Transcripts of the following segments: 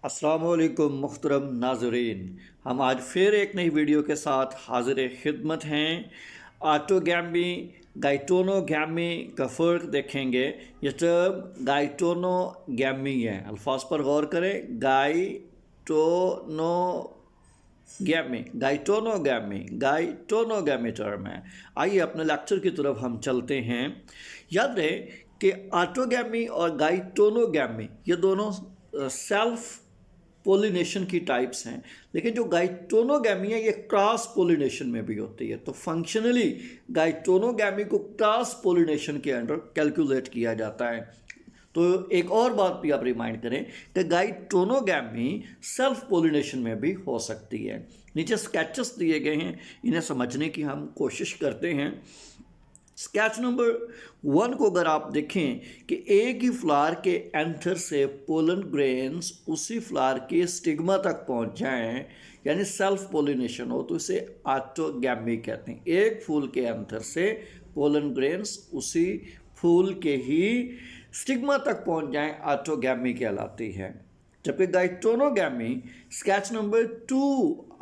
अस्सलामुअलैकुम मुहतरम नाजरीन, हम आज फिर एक नई वीडियो के साथ हाजिर खिदमत हैं। ऑटोगैमी गाइटोनोगैमी का फ़र्क देखेंगे। ये टर्म गाइटोनोगैमी है, अल्फाज पर गौर करें। गाइटोनोगैमी टर्म है। आइए अपने लेक्चर की तरफ हम चलते हैं। याद रहे कि ऑटोगैमी और गाइटोनोगैमी ये दोनों सेल्फ पोलिनेशन की टाइप्स हैं, लेकिन जो गाइटोनोगैमी है ये क्रॉस पोलिनेशन में भी होती है। तो फंक्शनली गाइटोनोगैमी को क्रॉस पोलिनेशन के अंडर कैलकुलेट किया जाता है। तो एक और बात भी आप रिमाइंड करें कि गाइटोनोगैमी सेल्फ पोलिनेशन में भी हो सकती है। नीचे स्केचेस दिए गए हैं, इन्हें समझने की हम कोशिश करते हैं। स्केच नंबर 1 को अगर आप देखें कि एक ही फ्लावर के एंथर से पोलन ग्रेन्स उसी फ्लावर के स्टिग्मा तक पहुंच जाएं, यानी सेल्फ पोलिनेशन हो, तो इसे ऑटोगैमी कहते हैं। एक फूल के एंथर से पोलन ग्रेन्स उसी फूल के ही स्टिग्मा तक पहुंच जाएं, ऑटोगैमी कहलाती है। जबकि गाइटोनोगैमी स्केच नंबर 2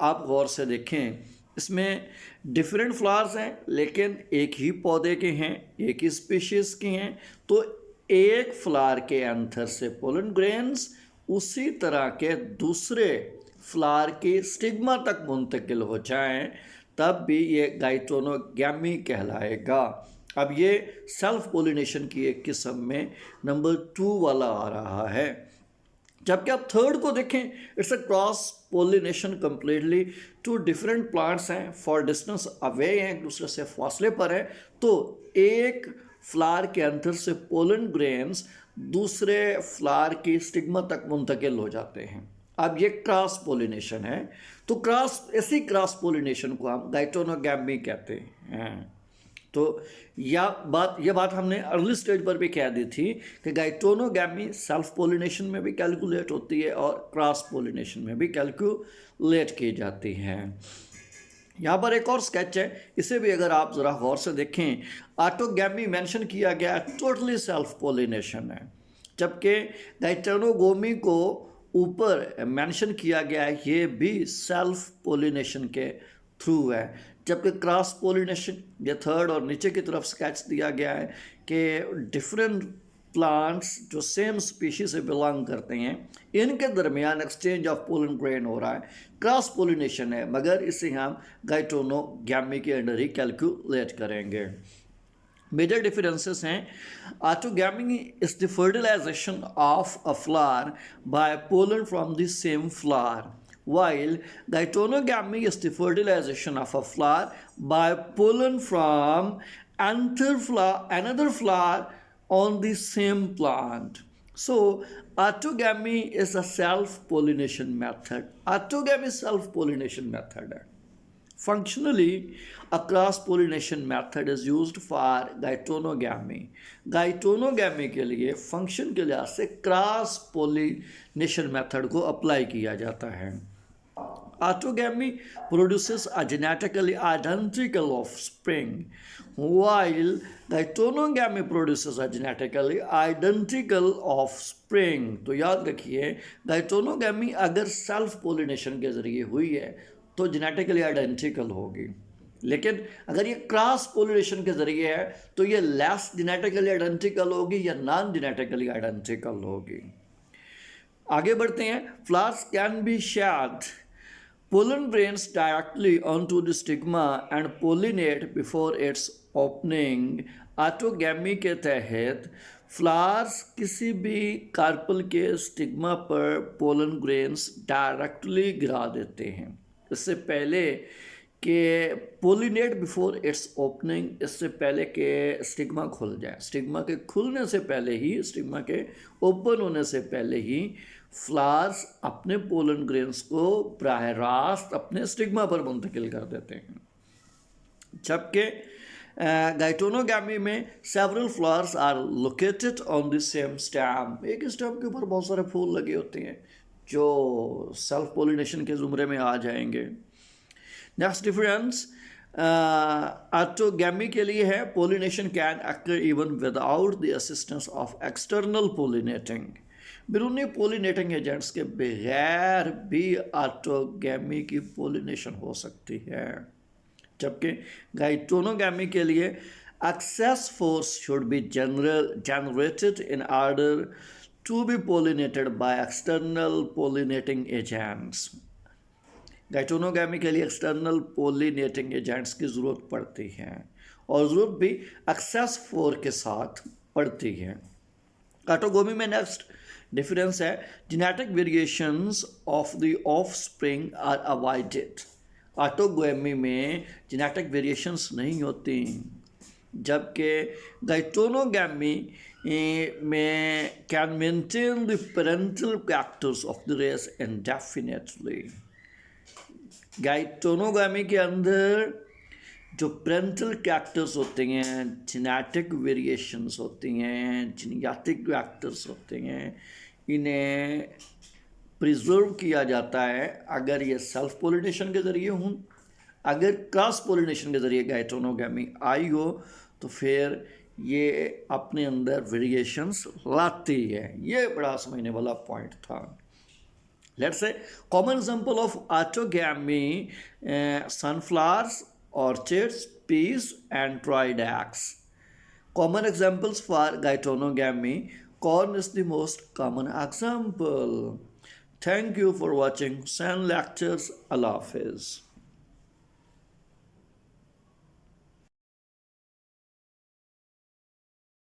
आप गौर से देखें, इसमें डिफरेंट फ्लावर्स हैं लेकिन एक ही पौधे के हैं, एक ही स्पीशीज के हैं। तो एक फ्लावर के एंथर से पोलन ग्रेन्स उसी तरह के दूसरे फ्लावर के स्टिग्मा तक मुंतकिल हो जाएं, तब भी ये गाइटोनोगैमी कहलाएगा। अब ये सेल्फ पोलिनेशन की एक किस्म में नंबर 2 वाला आ रहा है। जबकि आप थर्ड को देखें, it's a cross pollination completely. Two different plants हैं, फॉर डिस्टेंस अवे हैं, एक दूसरे से फासले पर हैं, तो एक फ्लावर के अंदर से पोलन ग्रेन्स दूसरे फ्लावर की स्टिग्मा तक मुंतकिल हो जाते हैं। अब ये क्रॉस पोलिनेशन है। तो ऐसी क्रॉस पोलिनेशन को हम गाइटोनोगैमी कहते हैं। तो यह बात हमने अर्ली स्टेज पर भी कह दी थी कि गाइटोनोगैमी सेल्फ पोलिनेशन में भी कैलकुलेट होती है और क्रॉस पोलिनेशन में भी कैलकुलेट की जाती है। यहाँ पर एक और स्केच है, इसे भी अगर आप ज़रा गौर से देखें, ऑटोगैमी मेंशन किया गया है, टोटली सेल्फ पोलिनेशन है। जबकि गाइटोनोगैमी को ऊपर मेंशन किया गया है, ये भी सेल्फ पोलिनेशन के थ्रू है। जबकि क्रॉस पोलिनेशन ये थर्ड और नीचे की तरफ स्केच दिया गया है कि डिफरेंट प्लांट्स जो सेम स्पीशीज से बिलोंग करते हैं, इनके दरमियान एक्सचेंज ऑफ पोलन ग्रेन हो रहा है। क्रॉस पोलिनेशन है, मगर इसे हम गाइटोनोगैमी के अंडर ही कैलकुलेट करेंगे। मेजर डिफरेंसेस हैं। Autogamy is the fertilization of a flower by pollen from the same flower, while gaitogamy is the fertilization of a flower by pollen from another flower on the same plant. So autogamy is a self-pollination method. Autogamy self-pollination method है. Functionally, a cross-pollination method is used for gaitogamy. गाइटोनोगैमी के लिए function के लिहाज से cross pollination method को apply किया जाता है। Autogamy produces a genetically identical offspring, while gaitogamy produces a genetically identical offspring. तो याद रखिए, गाइटोनोगैमी अगर सेल्फ पोलिनेशन के जरिए हुई है तो जेनेटिकली आइडेंटिकल होगी, लेकिन अगर ये क्रॉस पोलिनेशन के जरिए है तो ये लेस जेनेटिकली आइडेंटिकल होगी या नॉन जेनेटिकली आइडेंटिकल होगी। आगे बढ़ते हैं। Flowers can be shed pollen grains directly onto the stigma and pollinate before its opening. Autogamy के तहत फ्लावर्स किसी भी कार्पल के स्टिग्मा पर पोलन ग्रेन्स डायरेक्टली गिरा देते हैं, इससे पहले कि पोलिनेट बिफोर इट्स ओपनिंग, इससे पहले कि स्टिग्मा खुल जाए। स्टिग्मा के खुलने से पहले ही, स्टिग्मा के ओपन होने से पहले ही फ्लावर्स अपने पोलन ग्रेन्स को बराह रास्त अपने स्टिग्मा पर मुंतकिल कर देते हैं। जबकि गाइटोनोगैमी में several flowers are located on the same stem, एक स्टेम के ऊपर बहुत सारे फूल लगे होते हैं जो सेल्फ पोलिनेशन के ज़ुमरे में आ जाएंगे। नेक्स्ट डिफरेंस ऑटोगैमी के लिए है, pollination can occur even without the assistance of external pollinating, बैरूनी पोलिनेटिंग एजेंट्स के बगैर भी ऑटोगैमी की पोलिनेशन हो सकती है, जबकि गाइटोनोगैमी के लिए excess force should be generated in order to be pollinated by external pollinating agents. गाइटोनोगैमी के लिए एक्सटर्नल पोलिनेटिंग एजेंट्स की ज़रूरत पड़ती है और ज़रूरत भी एक्सेस फोर्स के साथ पड़ती है। ऑटोगोमी में नेक्स्ट डिफरेंस है genetic variations of the offspring are avoided. Autogamy में जेनेटिक वेरिएशंस नहीं होती, जबकि गाइटोनोगैमी में can maintain the parental characters of the race indefinitely. Geitonogamy के अंदर जो पेरेंटल कैरेक्टर्स होते हैं, जेनेटिक वेरिएशंस होती हैं, जीनेटिक कैरेक्टर्स होते हैं, इन्हें प्रिजर्व किया जाता है अगर ये सेल्फ पोलिनेशन के ज़रिए हों। अगर क्रॉस पोलिनेशन के ज़रिए गाइटोनोगैमी आई हो तो फिर ये अपने अंदर वेरिएशंस लाती है। ये बड़ा समझने वाला पॉइंट था। Let's say common example of autogamy sunflowers, orchids, peas, and dried eggs. Common examples for gaetonogamy. Corn is the most common example. Thank you for watching San Lectures. Allah Hafiz.